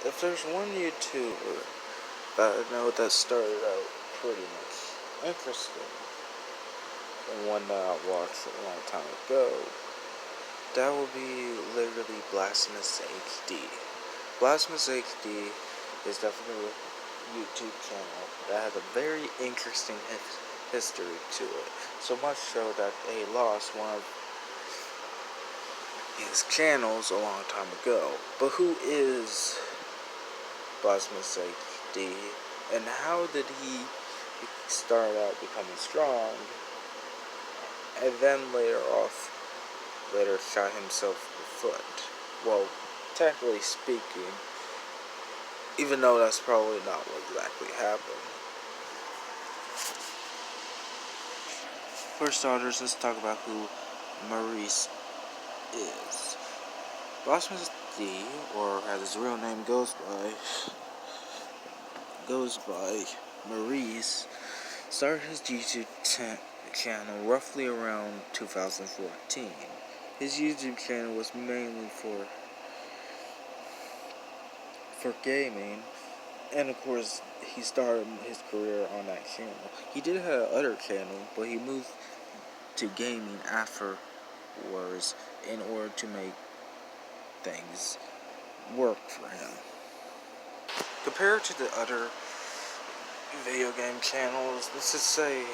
if there's one YouTuber that I know that started out pretty much interesting, and one that I watched a long time ago, that would be literally BlastphemousHD. BlastphemousHD is definitely a YouTube channel that has a very interesting history to it. So much so that they lost one of his channels a long time ago. But who is BlastphemousHD, and how did he start out becoming strong, and then later shot himself in the foot? Well, technically speaking, even though that's probably not what exactly happened. For starters, let's talk about who Maurice is. BlastphemousHD, or as his real name goes by Maurice, started his YouTube channel roughly around 2014. His YouTube channel was mainly for gaming, and of course he started his career on that channel. He did have another channel, but he moved to gaming afterwards in order to make things work for him. Compared to the other video game channels, let's just say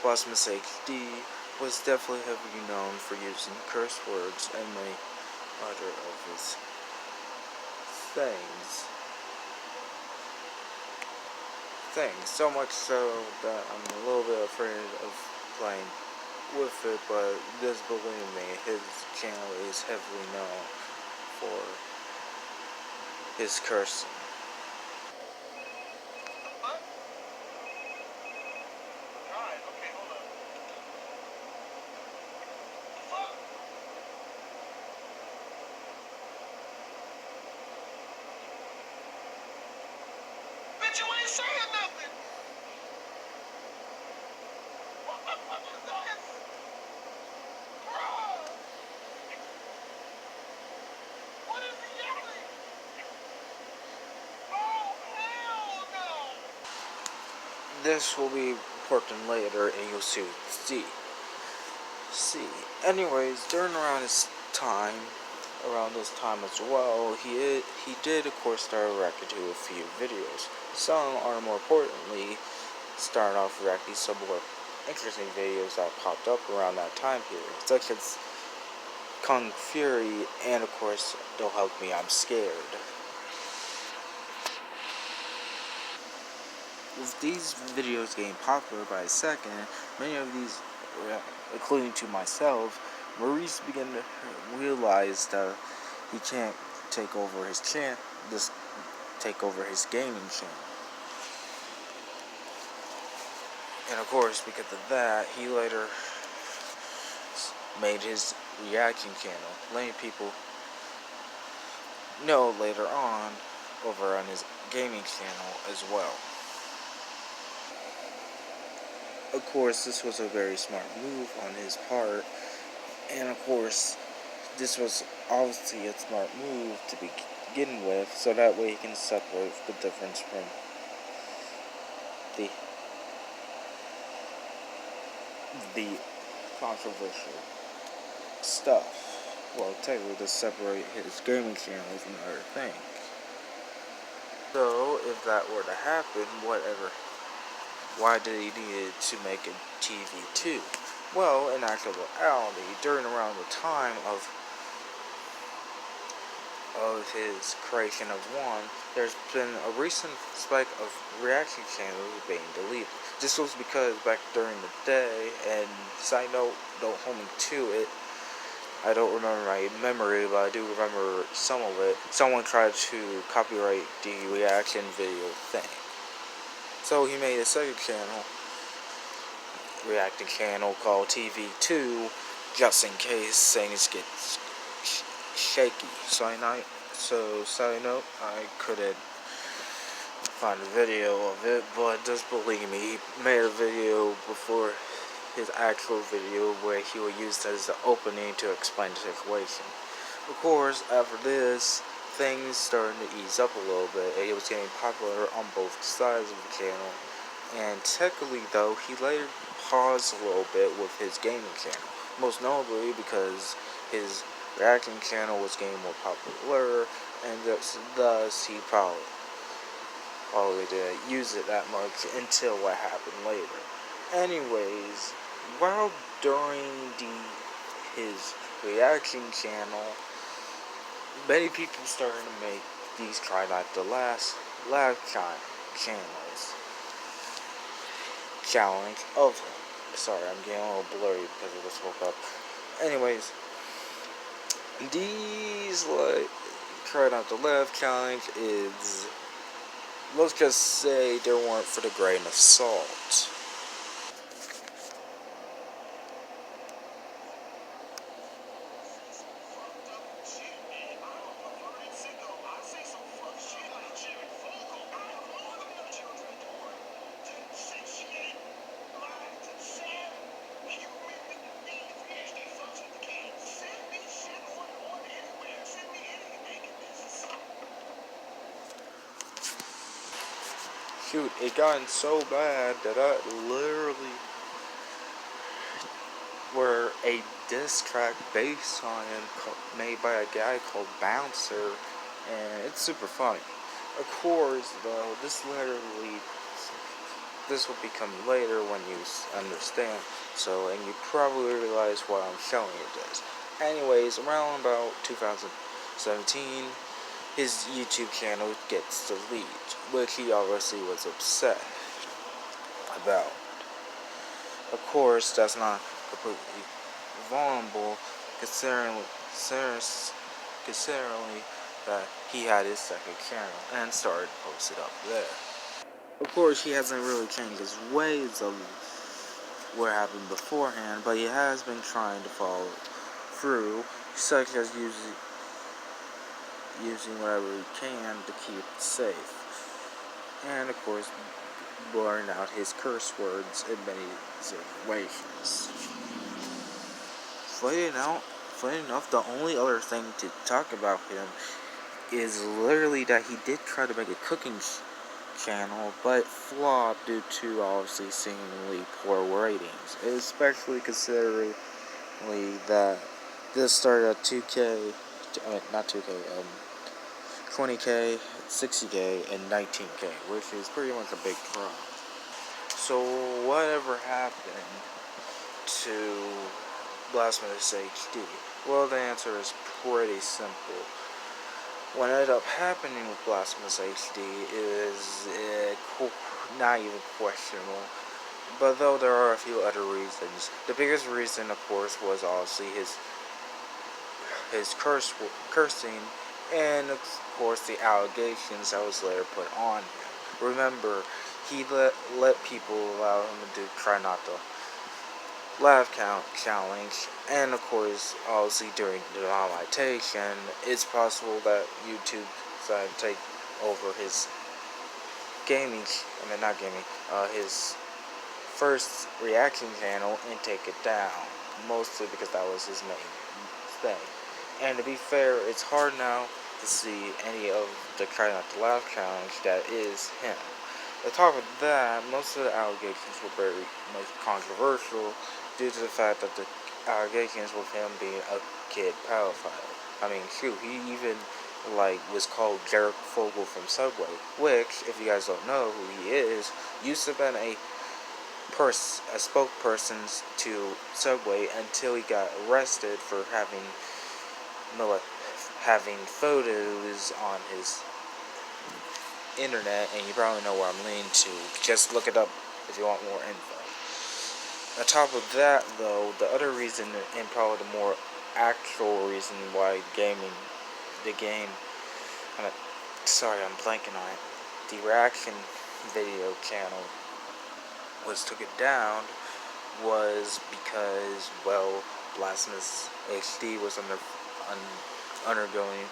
BlastphemousHD was definitely heavily known for using curse words and many other of his things. So much so that I'm a little bit afraid of playing with it, but just believe me, his channel is heavily known for his cursing. You ain't saying nothing. What the fuck is this? Bruh. What is he yelling? Oh, hell no. This will be important later, and you'll soon see. Anyways, around this time as well, he did of course start reacting to a few videos. Some are more importantly started off reacting some more interesting videos that popped up around that time period, such as Kung Fury and of course Don't Help Me, I'm Scared. With these videos getting popular by the second, many of these, including to myself, Maurice began to realize that he can't take over his gaming channel. And of course, because of that, he later made his reaction channel, letting people know later on over on his gaming channel as well. Of course, this was a very smart move on his part, and of course, this was obviously a smart move to begin with, so that way he can separate the difference from the controversial stuff. Well, technically to separate his gaming channel from other things. So, if that were to happen, why did he need to make a TV2? Well, in actuality, during around the time of his creation of one, there's been a recent spike of reaction channels being deleted. This was because back during the day, and side note, don't hold me to it, I don't remember my memory, but I do remember some of it. Someone tried to copyright the reaction video thing. So he made a second reacting channel called TV2, just in case things get shaky. Side note, I couldn't find a video of it, but just believe me, he made a video before his actual video where he would use it as the opening to explain the situation. Of course, after this, things starting to ease up a little bit. It was getting popular on both sides of the channel. And technically, though, he later paused a little bit with his gaming channel. Most notably because his reaction channel was getting more popular, and thus he probably didn't use it that much until what happened later. Anyways, while during his reaction channel, many people started to make these try not to laugh channels challenge of him. Sorry, I'm getting a little blurry because I just woke up. Anyways, these try not to laugh challenge is, let's just say, they weren't for the grain of salt. Shoot, it gotten so bad that I literally were a diss track based on him made by a guy called Bouncer, and it's super funny. Of course, though, this will become later when you understand. So, and you probably realize why I'm showing you this. Anyways, around about 2017, his YouTube channel gets deleted, which he obviously was upset about. Of course, that's not completely vulnerable, considering that he had his second channel and started to post it up there. Of course, he hasn't really changed his ways of what happened beforehand, but he has been trying to follow through, such as using whatever he can to keep it safe. And of course, blurring out his curse words in many situations. Funny enough, the only other thing to talk about him is literally that he did try to make a cooking channel, but flopped due to obviously seemingly poor ratings, especially considering that this started at 2K, not 2K, 20K, 60K, and 19K, which is pretty much a big drop. So whatever happened to BlastphemousHD? Well, the answer is pretty simple. What ended up happening with BlastphemousHD is not even questionable. But though there are a few other reasons, the biggest reason, of course, was obviously his cursing, and of course the allegations that was later put on him. Remember, he let people allow him to try not to laugh count challenge, and of course, obviously during the demonetization, it's possible that YouTube decided to take over his his first reaction channel and take it down, mostly because that was his main thing. And to be fair, it's hard now to see any of the try not to laugh challenge that is him. On top of that, most of the allegations were very much controversial due to the fact that the allegations with him being a kid pedophile. I mean, shoot, he even was called Derek Fogel from Subway, which, if you guys don't know who he is, used to have been a spokesperson to Subway until he got arrested for having photos on his internet, and you probably know where I'm leaning to. Just look it up if you want more info. On top of that, though, the other reason, and probably the more actual reason why the game, sorry, I'm blanking on it, the reaction video channel was took it down was because, well, BlastphemousHD was undergoing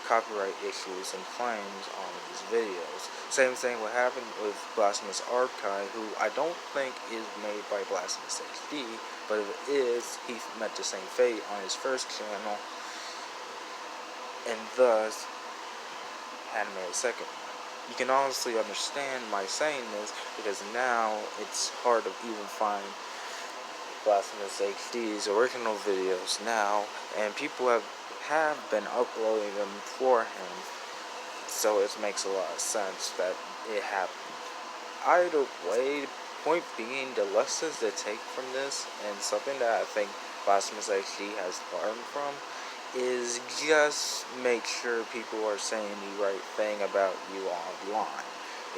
copyright issues and claims on his videos. Same thing what happened with Blasphemous Archive, who I don't think is made by BlastphemousHD, but if it is, he met the same fate on his first channel, and thus animated second one. You can honestly understand my saying this because now it's hard to even find BlastphemousHD's original videos now, and people have been uploading them for him, so it makes a lot of sense that it happened. Either way, point being, the lessons to take from this, and something that I think BlastphemousHD has learned from, is just make sure people are saying the right thing about you online.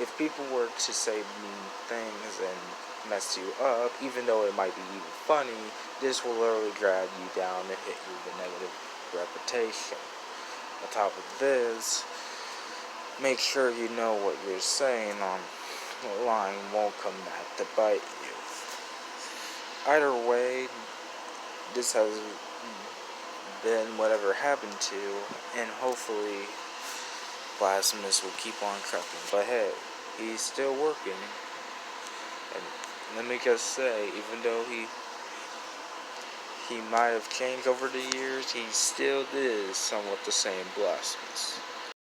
If people were to say mean things and mess you up, even though it might be even funny, this will literally drag you down and hit you with a negative reputation. On top of this, make sure you know what you're saying online won't come back to bite you. Either way, this has been whatever happened to, and hopefully Blasphemous will keep on trucking. But hey, he's still working, and let me just say, even though he might have changed over the years, he still is somewhat the same Blasphemous.